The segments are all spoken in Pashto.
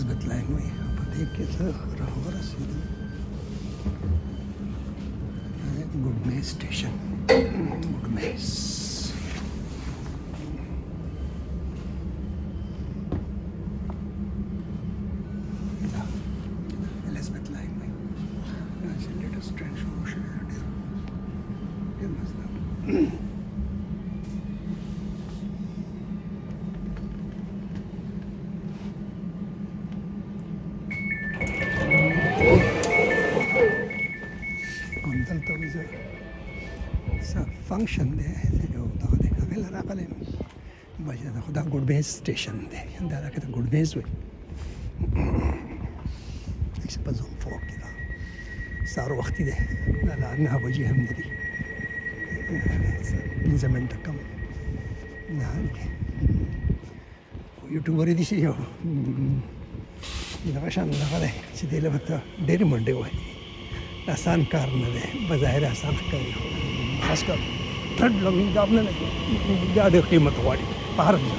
الیزابت لاین وایي په دې کې زه راورسېدم ګډمیز سټیشن ګډمیز الیزابت لاین وایي چې لیټسټ ټرین شروع شوی دی ډېر مزدار فنکشن دی یو دغه دی هغې له راغلی یم بچه ده خو دا ګډمیز سټیشن دی دا راکې ته ګډمیز وایي چې په زون 4 کې ده سهار وختي دی دا لا 9 بجې هم نه دي 15 منټه کم نه دی خو یوټیوبر دي چې یو دغه شان دغه دی چې دی له ورته ډېرې منډې وهي آسان کار نه دی بظاهر آسان ښکاري خو خاص کر تھرڈ لنګ دا نه لګي دا ډېر قیمت غواړي په هر ځای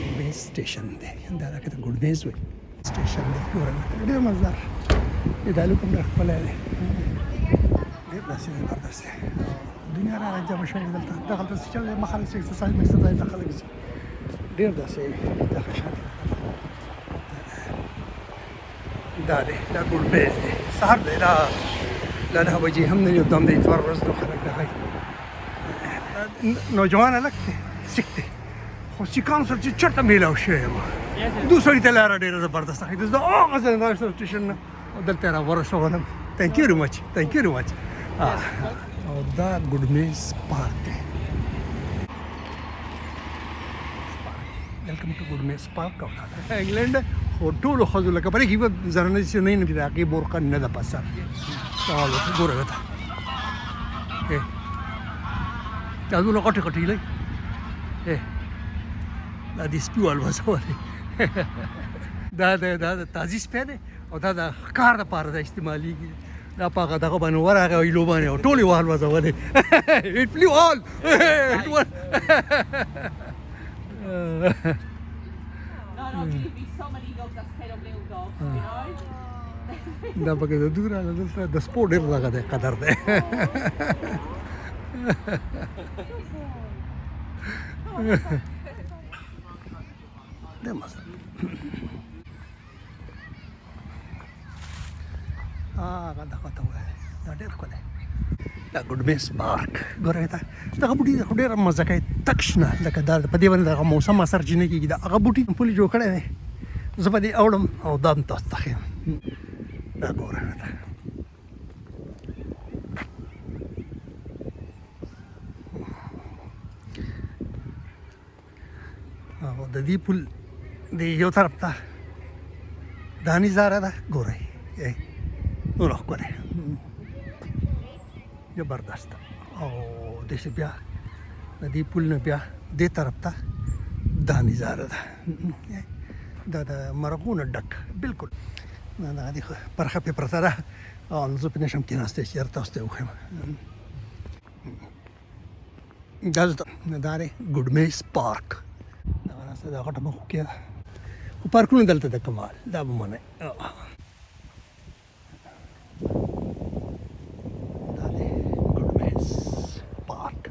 ګډمیز سټیشن دی دا راکې ته ګډمیز وایي سټیشن دی ګوره ډېر مزدار د دالو کوم ډېر ښکلی دی ډېر داسې زبردست دی دنیا را جمع شوې دلته دغلته څه چل دی مخالف چې اکسرسایز مکسرسایز ته خلک ځي ډېر داسې دغه شان دا دی دا ګډمیز دی سهار دی دا 9 بجې هم نه یو دم د اتوار ورځ نو خلک دغه نوجوان هلک دی سیک دی خو سیکانو سره چې چېرته میلاو شوی یم دو سړي ته لاره ډېره زبردسته ښایي د هغه ځای نه سټیشن نه دلته یې راورسولم تھینک یو ویری مچ تھینک یو ویری مچ او دا ګډمیز پارک دی ویلکم ټو ګډمیز پارک او دا انګلینډ خو ټولو ښځو لکه پرې کې به زرنه چې نه یم چې د هغې بورقه نه ده په سر ګوره ته جادونه غټې غټې هیلۍ دا د سپیو الوځولې دا د تازي سپی دی او دا د ښکار دپاره دا استعمالېږي دا په هغه دغه باندې ورغی هیلو باندې او ټول یې والوځولې اټ فلیو آل دا پکې د دوره دلته د سپو ډېر دغه دی قدر دی ډېر مزه هغه دغه ته وایي دا ډېر ښکلی دا ګډمیز پارک ګورئ ته دغه بوټي خو ډېره مزه کوي تک شنه لکه دا په دې باندې دغه موسم اثر چې نه کېږي دا هغه بوټي پولې جوړ کړی دی زه په دې اوړم او دا هم تاسو ته ښیم دا ګوره ته او د دې پل د یو طرف ته دا نظاره ده ګورئ نور ښکلی زبردست او داسې بیا د دې پل نه بیا دې طرف ته دا نظاره ده دا د مرغونو ډک بالکل دا دې پرخه پې پرته ده او زه پې نشم کېناستی چې یاره تاسو ته یې وښیم دا دی ګډمیز پارک دغه ناسته دا غټه مخ کې ده خو پارکونه دلته د کمال دا به منئ دا دی ګډمیز پارک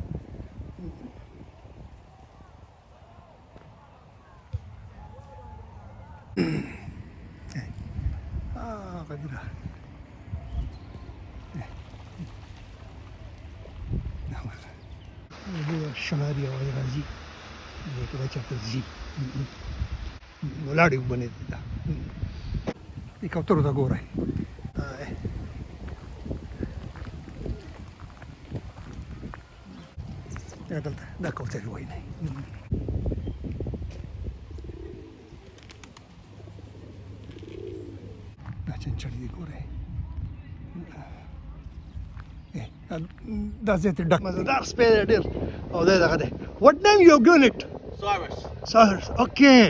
غديرة هو الشمالية والغازي كده شاف الزي ولادي وبني ده يكوترو ده غوري ده كوتر ويني چنچړی ګوره دا زه ته ډک مزدار سپی ډیر او دا دغه دی what name you given it Cyrus okay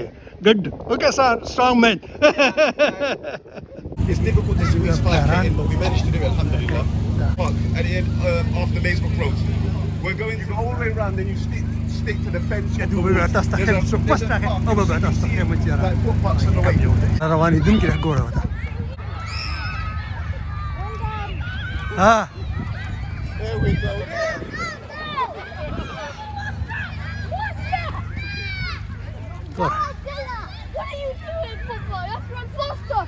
good okay sir strong man it's difficult to squeeze 5k in but we managed to do it alhamdulillah park at the end off the Maysbrook Road We're going to go all the way around, then you stick to the fence. دوی به تاسو ته خیر څو پس راغی او به تاسو ته خیر مچ Like footpaths on the way. روانې دن کې ګوره وته ها There we go. ګوره What are you doing, Papa? You have to run faster.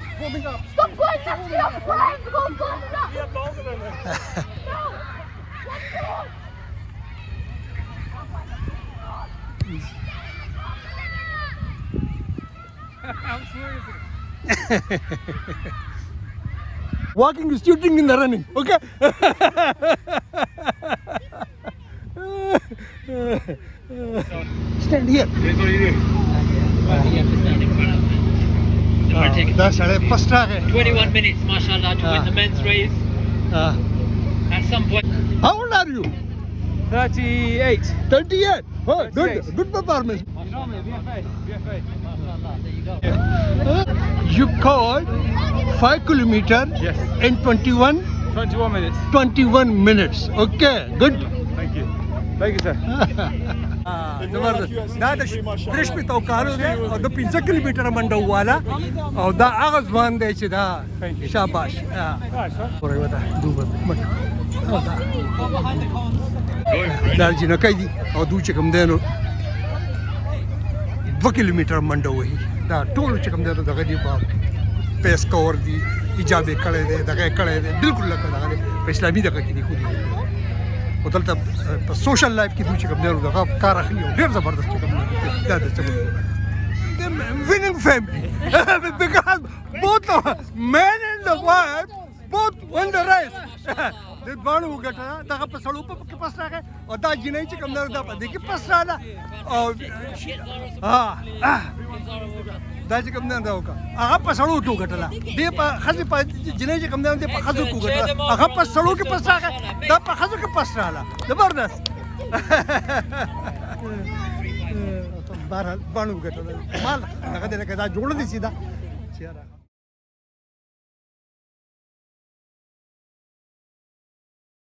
Stop going next to your friend. Go faster. You're longer than us. No. Let's go. Walking is shooting in the running, okay? Stand here. Here's what you do. دا سړی فسټ راغی 21 minutes, mashallah, to win the men's race. At some point. How old are you? 38. 38. Oh, good, 38. good performance. You know me, BFA. Mashallah, there you go. You covered 5 kilometers Yes. in 21 minutes. 21 minutes. Okay, good. Thank you. Thank you, sir. زبردست دا د 3 کالو دی او د 5 کیلومتره منډه والا او دا هغه ځوان دی چې دا شاباش پورې وته دوه منډه دا جنکای دي او دوی چې کوم دی نو 2 کیلومتره منډه وهي دا ټول چې کوم دی دغه دی په پیس کور دی ایجابې کړی دی دغه کړی دی بالکل لکه دغه په اسلامي دغه کې دی خو دی او دلته په سوشل لایف کې دوی چې کوم دی دغه کار اخلي او ډېر زبردست چې کوم دی دا د څه winning family because both men and the wife both won the race د باندې وګټه دغه په سړو په کې پس راغی او دا جنۍ چې کوم دی دا په دې کې پس راغله او دا چې کوم دی دا وکړه هغه په سړو کې وګټله دې په ښځې په جنۍ چې کوم دی دې په ښځو کې وګټله هغه په سړو کې پس راغی دا په ښځو کې پس راغله زبردست بهرحال باندې وګټله مال هغه دې لکه دا جوړه دي سیده چیرې